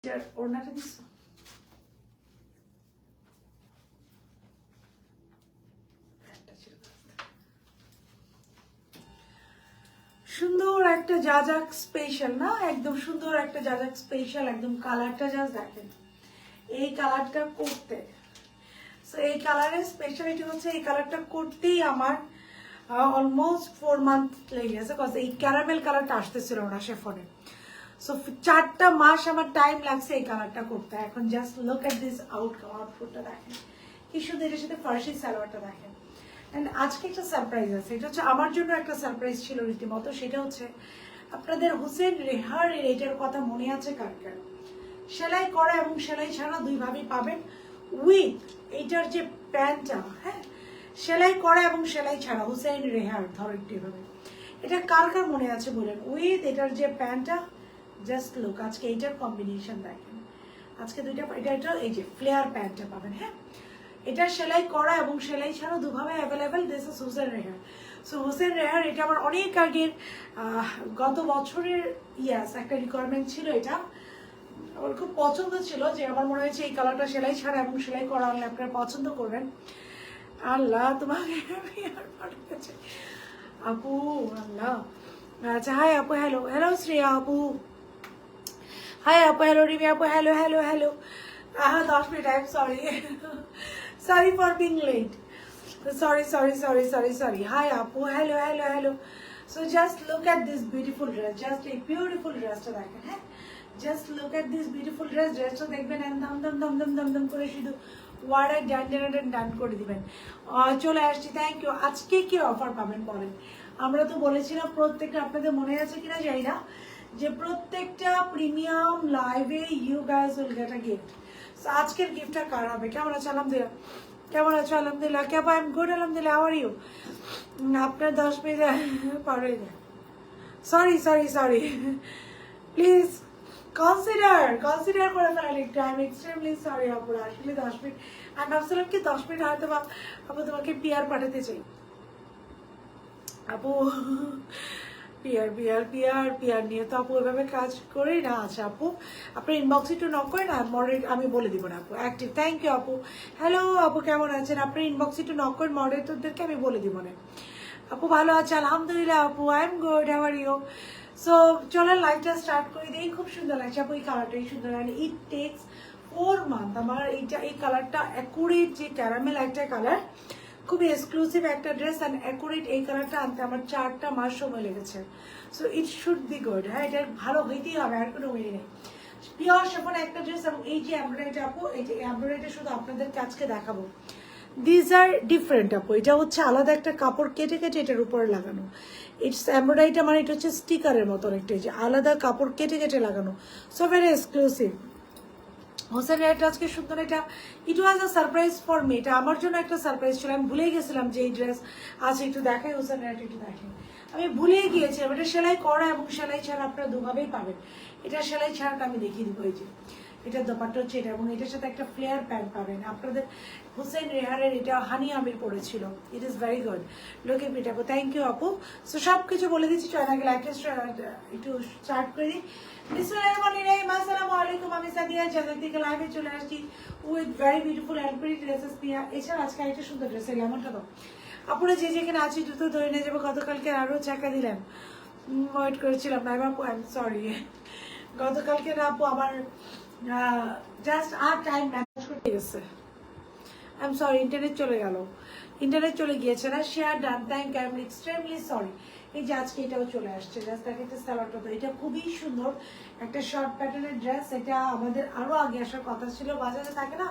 ওড়নাটা দিস সুন্দর একটা জাজাক স্পেশাল না, একদম সুন্দর একটা জাজাক স্পেশাল, একদম কালারটা জাস্ট দেখেন। এই কালারটা করতে, সো এই কালারের স্পেশালিটি হচ্ছে এই কালারটা করতেই আমার অলমোস্ট 4 মান্থ লেগে গেছে, কজ এই ক্যারামেল কালারটা আসতেছিল না শেফনে। সো 4টা মাস আমার টাইম লাগছে এই কালারটা করতে। এখন just look at this outcome, আউটপুটটা দেখেন কি সুন্দর। এটার সাথে ফার্সি সালোয়ারটা দেখেন। অ্যান্ড আজকে একটা সারপ্রাইজ আছে, এটা হচ্ছে আমার জন্য একটা সারপ্রাইজ ছিল রীতিমতো। সেটা হচ্ছে আপনাদের হোসেন রেহারের এটার কথা মনে আছে কার কার? সেলাই করা এবং সেলাই ছাড়া দুইভাবেই পাবেন। উইথ এইটার যে প্যান্টটা, হ্যাঁ, সেলাই করা এবং সেলাই ছাড়া হোসেন রেহার, ধরো একটু এভাবে। এটা কার কার মনে আছে বলেন? উইথ এটার যে প্যান্টটা, জাস্ট লুক, আজকে এইটার কম্বিনেশন দেখেন। আজকে দুইটা, এটা এই যে ফ্লেয়ার প্যান্টটা পাবেন, হ্যাঁ, এটা সেলাই করা এবং সেলাই ছাড়া দুভাবে অ্যাভেলেবেল। দিস ইজ হোসেন রেহার। সো হোসেন রেহার এটা আমার অনেক আগের, গত বছরের ইয়াস একটা রিকোয়ারমেন্ট ছিল। এটা আমার খুব পছন্দ ছিল, যে আমার মনে হয়েছে এই কালারটা সেলাই ছাড়া এবং সেলাই করা হলে আপনারা পছন্দ করবেন। আল্লাহ তোমাকে আপু, আল্লাহ। আচ্ছা, হাই আপু, হ্যালো হ্যালো শ্রেয়া আপু, হাই আপু, হ্যালো রিমি আপু, hello hello hello. 10 minute, I am sorry, sorry for being late, sorry. Hi Apu, hello. So just look at this beautiful dress, just a beautiful dress to দেখেন, হ্যাঁ, just look at this beautiful dress তো দেখবেন, দম করে শুধু order ডান করে দিবেন। চলে আসছি, থ্যাংক ইউ। আজকে কি অফার পাবেন বলেন? আমরা তো বলেছিলাম প্রত্যেকটা, আপনাদের মনে আছে কিনা জানি না, যে প্রত্যেকটা প্রিমিয়াম লাইভে you guys will get a gift. So আজকের গিফটটা কার হবে? কেমন আছে? আলহামদুলিল্লাহ, কেমন আছো? আলহামদুলিল্লাহ। কেমন? আই এম গুড, আলহামদুলিল্লাহ। How are you? আপনার 10 মিনিট পারে না, সরি প্লিজ কনসিডার করে ফেলেন একটু। আই এম এক্সট্রিমলি সরি আপু, আসলে 10 মিনিট। আমি ভাবছিলাম কি 10 মিনিট হয়তো বা আপু তোমাকে পিয়ার পাঠাতে চাই আপু। পিয়ার নিয়ে তো আপু এভাবে কাজ করি না। আচ্ছা আপু, আপনার ইনবক্সে একটু নক করেন, আর মডারেট আমি বলে দিব না আপু অ্যাক্টিভ। থ্যাংক ইউ আপু। হ্যালো আপু, কেমন আছেন? আপনার ইনবক্সে একটু নক করেন, মডারেটরদেরকে আমি বলে দিব না। আপু ভালো আছে? আলহামদুলিল্লাহ আপু, I am good, how are you? So চলেন লাইভটা স্টার্ট করে দিই। খুব সুন্দর লাগছে আপু, এই কালারটাই সুন্দর। অ্যান্ড ইট টেক্স 4 মান্থ আমার এই কালারটা অ্যাকুরেট, যে ক্যারামেল একটা কালার, খুবই এক্সক্লুসিভ একটা ড্রেস। অ্যান্ড অ্যাকুরেট এই কালারটা আনতে আমার 4টা মাস সময় লেগেছে। So it should be good, হ্যাঁ, এটা ভালো হইতেই হবে, আর কোনো ওয়ে নেই। পিওর শিফন একটা ড্রেস, এবং এই যে এমব্রয়ডারিটা আপু, এই যে এমব্রয়ডারিটা শুধু আপনাদের কাজকে দেখাবো। দিজ আর ডিফারেন্ট আপু, এটা হচ্ছে আলাদা একটা কাপড় কেটে এটার উপরে লাগানো। ইটস এমব্রয়ডারিটা মানে এটা হচ্ছে স্টিকারের মতো অনেকটা, যে আলাদা কাপড় কেটে লাগানো। So very exclusive. হোসেন রেহারটা আজকে সুন্দর। এটা it was a surprise for me, এটা আমার জন্য একটা সারপ্রাইজ ছিল। আমি ভুলেই গেছিলাম যে এই ড্রেস আছে। একটু দেখাই হোসেন রেহারটা, একটু দেখেন। আমি ভুলেই গিয়েছিলাম, এটা সেলাই করা এবং সেলাই ছাড়া আপনারা দুভাবেই পাবেন। এটা সেলাই ছাড়াটা আমি দেখিয়ে দিব। এই যে এটার দোপাট্টা হচ্ছে এটা, এবং এটার সাথে একটা ফ্লেয়ার প্যান্ট পাবেন আপনাদের। হোসেন রেহারের এটা হানি আমির পড়েছিল। ইট ইজ ভেরি গুড, লোকে পিট আপু, থ্যাংক ইউ আপু। সো সব কিছু বলে দিচ্ছি, চয় আগে লাইফটা একটু স্টার্ট করে দিই। আসসালামু আলাইকুম, আমি সাদিয়া জাজাক থেকে লাইভে চলে আসছি with very beautiful and pretty dresses নিয়ে। এছাড়া আজকে একটা সুন্দর ড্রেস, লেমনটা দাও আপুরা, যে যেখানে আছি দ্রুত ধরে নিয়ে যাবো। গতকালকে আরও চাকা দিলেন, ওয়েট করেছিলাম না আপু, আই এম সরি। গতকালকে না আপু আমার জাস্ট আর টাইম ম্যানেজ করতে গেছে, আই এম সরি। ইন্টারনেট চলে গিয়েছে না। Share done, thank you, I am extremely sorry. এই যে আজকে এটাও চলে আসছে, জাস্ট দেখে একটা সালোয়ারটা তো, এটা খুবই সুন্দর একটা শর্ট প্যাটার্নের ড্রেস। এটা আমাদের আরও আগে আসার কথা ছিল, বাজারে থাকে না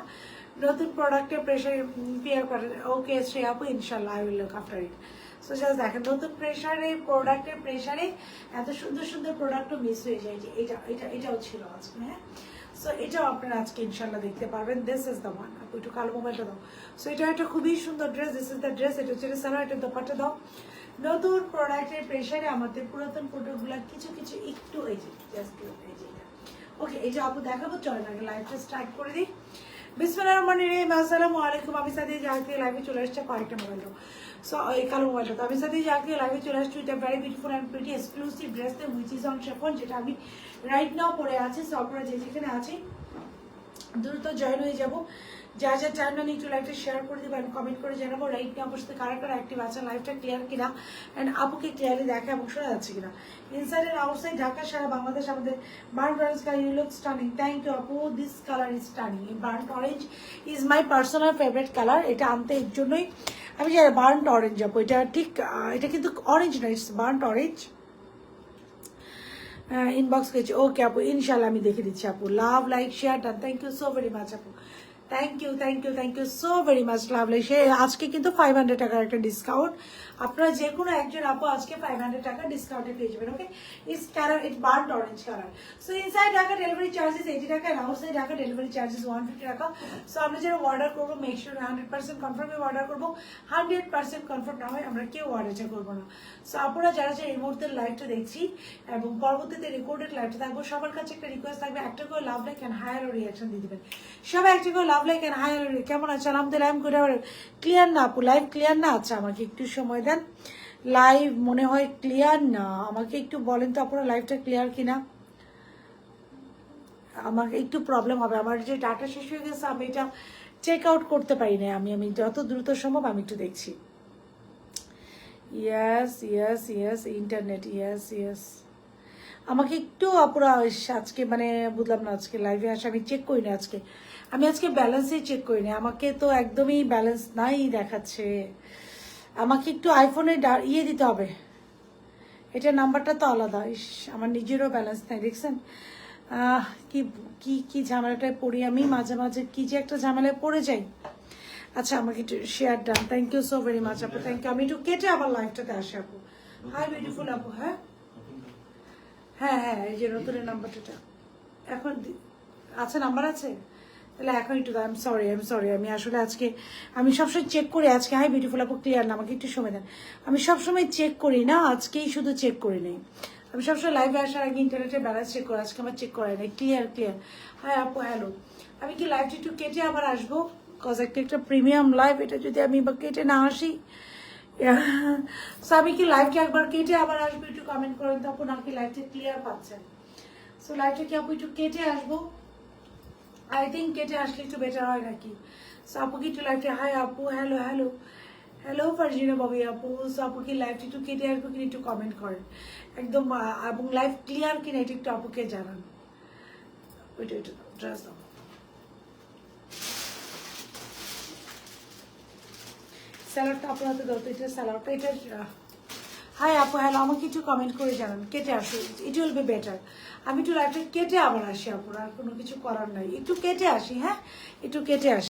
নতুন প্রোডাক্টের প্রেশারে পিয়ার প্যাটার্ন। ওকে শ্রী আপু, ইনশাল্লাহ I will look after it. So just দেখেন, নতুন প্রেশারে, প্রোডাক্টের প্রেশারে এত সুন্দর প্রোডাক্টও মিস হয়ে যায়। যে এটাও ছিল আজকে, হ্যাঁ। সো এটাও আপনারা আজকে ইনশাল্লাহ দেখতে পারবেন। দিস ইজ দ্য ওয়ান আপু, একটু কালো মোবাইলটা দাও। সো এটা একটা খুবই সুন্দর dress, this is the dress. এটা হচ্ছে সালোয়ার, এটা দোপাট্টা দাও। নতুন প্রোডাক্টের প্রেশারে আমাদের পুরাতন প্রোডাক্টগুলো কিছু একটু এই যে জাস্ট এই যে ওকে, এই যে আপু দেখাবো। চলেন আগে লাইভটা স্টার্ট করে দিই। বিসমিল্লাহির রহমানির রহিম। আসসালামু আলাইকুম। আমি সাদিয়া জাহাকে লাইভে চলে আসছে কয়েকটা মোবাইল। সো এই কালো মোবাইলটা তো আমি সাদিয়া জাহাকে লাইভে চলে আসছি with a very beautiful and pretty exclusive dress which is on chiffon, যেটা আমি রাইট নাও পরে আছি। সো আপনারা যে যেখানে আছি দ্রুত জয়েন হয়ে যাবো। যা যা টাইম না একটু লাইভটা শেয়ার করে দেবো অ্যান্ড কমেন্ট করে জানাবো রাইট নাও আমার সাথে কারা কারা অ্যাক্টিভ আছে, লাইভটা ক্লিয়ার কিনা অ্যান্ড আপুকে ক্লিয়ারলি দেখা এবং শোনা যাচ্ছে কিনা। ইনসাইড এন্ড আউটসাইড ঢাকা সারা বাংলাদেশ আমাদের burnt orange colour you look stunning. Thank you আপু, this colour is stunning. Burnt orange is my personal favourite colour. এটা আনতে এর জন্যই আমি জানি বার্ন্ট অরেঞ্জ আপু, এটা ঠিক এটা কিন্তু অরেঞ্জ নয়, ইটস বার্ন্ট অরেঞ্জ। ইনবক্স করেছি, ওকে আপু ইনশাল্লাহ আমি দেখে দিচ্ছি আপু। Love like share done, thank you so very much আপু, thank you thank you thank you so very much. Love like share আজকে কিন্তু 500 টাকার একটা ডিসকাউন্ট, আপনারা যে কোনো একজন আপু আজকে 500 টাকা ডিসকাউন্টে পেয়ে যাবেন। Okay, it's colour it's burnt orange colour. So inside Dhaka delivery charges 80 টাকা and outside Dhaka delivery charges 150 টাকা। সো আমরা যারা অর্ডার করবো মেক শিওর 100% কনফার্মে অর্ডার করবো। 100% কনফার্ম না হয় আমরা কেউ অর্ডারটা করবো না। সো আপনারা যারা যারা এই মুহূর্তে লাইভটা দেখছি এবং পরবর্তীতে রেকর্ডেড লাইভটা থাকবো, সবার কাছে একটা রিকোয়েস্ট থাকবে, একটা করে love like and higher reaction দিয়ে দেবেন। সবাই একটা করে লাভ লাইক অ্যান্ড হায়ার। কেমন আছে? আলহামদুলিল্লাহ আমি করে ক্লিয়ার না আপু, লাইভ ক্লিয়ার না? আচ্ছা আমাকে একটু সময় দেন, লাইভ মনে হয় ক্লিয়ার না, আমাকে একটু বলেন তো আপনারা লাইভটা ক্লিয়ার কিনা। আমাকে একটু প্রবলেম হবে, আমার যে ডাটা শেষ হয়ে গেছে আমি এটা চেক আউট করতে পারি না। আমি যত দ্রুত সম্ভব আমি একটু দেখছি। Yes yes yes internet, yes yes আমাকে একটু আপুরা আজকে মানে বুঝলাম না, আজকে লাইভে আসে আমি চেক করি না। আমি আজকে ব্যালেন্সই চেক করি না, আমাকে তো একদমই ব্যালেন্স নাই দেখাচ্ছে। আমাকে একটু আইফোনে ইয়ে দিতে হবে, এটা নাম্বারটা তো আলাদা। আমার নিজেরও ব্যালেন্স নাই দেখছেন। কি কি কি ঝামেলাটায় পড়ি আমি মাঝে মাঝে, কি যে একটা ঝামেলায় পড়ে যাই। আচ্ছা আমাকে একটু share done, thank you so very much আপু, থ্যাংক ইউ। আমি একটু কেটে আবার লাইভটাতে আসি আপু। হাই বিউটিফুল আপু। হ্যাঁ হ্যাঁ হ্যাঁ এই যে নতুনের নাম্বারটা এখন আছে, নাম্বার আছে তাহলে এখন একটু আই এম সরি আমি আসলে আজকে আমি সবসময় চেক করি। আজকে হাই বিউটিফুল আপু ক্লিয়ার না, আমাকে একটু সময় দেন। আমি সবসময় চেক করি না, আজকেই শুধু চেক করি নাই। আমি সবসময় লাইভে আসার আগে ইন্টারনেটের ব্যালেন্স চেক করি, আজকে আমার চেক করাই নাই। ক্লিয়ার হাই আপু হ্যালো। আমি কি লাইভটা একটু কেটে আবার আসবো, কজ একটা প্রিমিয়াম লাইভ, এটা যদি আমি কেটে না আসি। সো আমি কি লাইভটা একবার কেটে আবার আসবো, একটু কমেন্ট করেন তো আপু, নাকি লাইভটা ক্লিয়ার পাচ্ছেন। সো লাইভটা কি আপু একটু কেটে আসবো, আই থিঙ্ক কেটে আসলে একটু বেটার হয় নাকি। সো আপু কি একটু লাইভটা, হাই আপু হ্যালো হ্যালো হ্যালো ফারজিনা বাবি আপু। সো আপু কি লাইভটা একটু কেটে আসবো কিনা একটু কমেন্ট করেন একদম, এবং লাইভ ক্লিয়ার কিনা এটা একটু আপুকে জানান। ওইটা ড্রেস দাও, স্যালাডটা আপনার হাতে দাও তো, এটা স্যালাডটা এটা। হাই আপু হ্যালো, আমাকে একটু কমেন্ট করে জানান কেটে আসো, ইট উইল বি বেটার। আমি একটু লাইভটা কেটে আবার আসি আপুর, আর কোনো কিছু করার নাই, একটু কেটে আসি। হ্যাঁ একটু কেটে আসি।